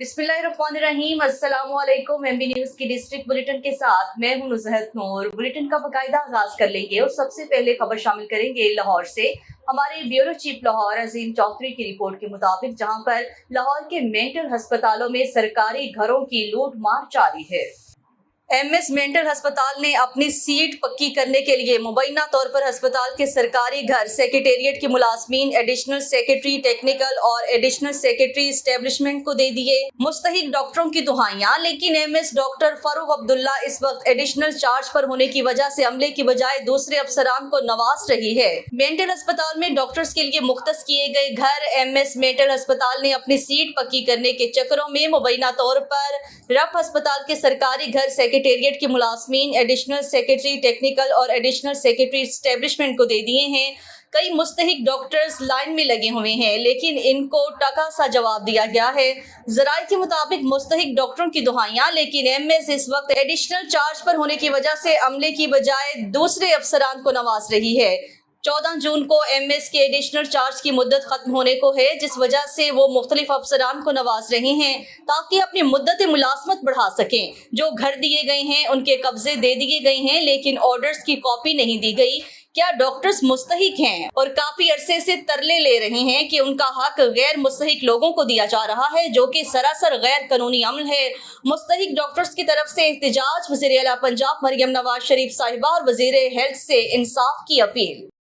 बिस्मिल्लाहिर्रहमानिर्रहीम। अस्सलामुअलैकुम। MB news की डिस्ट्रिक्ट बुलेटिन के साथ मैं हूं नुज़हत नूर। बुलेटिन का बाकायदा आगाज कर लेंगे और सबसे पहले खबर शामिल करेंगे लाहौर से। हमारे ब्यूरो चीफ लाहौर अजीम चौधरी की रिपोर्ट के मुताबिक जहां पर लाहौर के मेंटल अस्पतालों में सरकारी घरों की लूट मार जारी है। एमएस मेंटल अस्पताल ने अपनी सीट पक्की करने के लिए मुबैना तौर पर अस्पताल के सरकारी घर सेक्रेटेरिएट के मुलाजमीन, एडिशनल सेक्रेटरी टेक्निकल और एडिशनल सेक्रेटरी एस्टेब्लिशमेंट को दे दिए मुस्तहिक डॉक्टरों की दुहाइयां। लेकिन एमएस डॉक्टर फारूक अब्दुल्ला इस वक्त एडिशनल चार्ज पर होने की वजह से अमले की बजाय दूसरे अफसरान को नवाज रही है। मेंटल अस्पताल में डॉक्टर्स के लिए मुख्तस किए गए घर एमएस मेंटल अस्पताल ने अपनी सीट पक्की करने के चक्करों में मुबैना तौर पर रफ अस्पताल के सरकारी घर सेक्रेटेरिएट के मुलाजमीन, एडिशनल सेक्रेटरी टेक्निकल और एडिशनल सेक्रेटरी एस्टेब्लिशमेंट को दे दिए हैं। कई मुस्तहिक डॉक्टर्स लाइन में लगे हुए हैं, लेकिन इनको टका सा जवाब दिया गया है। जराये के मुताबिक मुस्तहिक डॉक्टरों की दुहाइयां, लेकिन एमएस इस वक्त एडिशनल चार्ज पर होने की वजह से अमले की बजाय दूसरे अफसरान को नवाज रही है। 14 जून को एमएस के एडिशनल चार्ज की मुद्दत खत्म होने को है, जिस वजह से वो मुख्तलिफ अफसरान को नवाज रहे हैं ताकि अपनी मुद्दत मुलाजमत बढ़ा सकें। जो घर दिए गए हैं उनके कब्जे दे दिए गए हैं, लेकिन ऑर्डर्स की कॉपी नहीं दी गई। क्या डॉक्टर्स मुस्तहिक हैं और काफी अरसे से तरले ले रहे हैं कि उनका हक गैर मुस्तहिक लोगों को दिया जा रहा है, जो कि सरासर गैर कानूनी अमल है। मुस्तहिक डॉक्टर्स की तरफ से एहतजाज। वज़ीर आला पंजाब मरियम नवाज शरीफ साहिबा और वज़ीर हेल्थ से इंसाफ की अपील।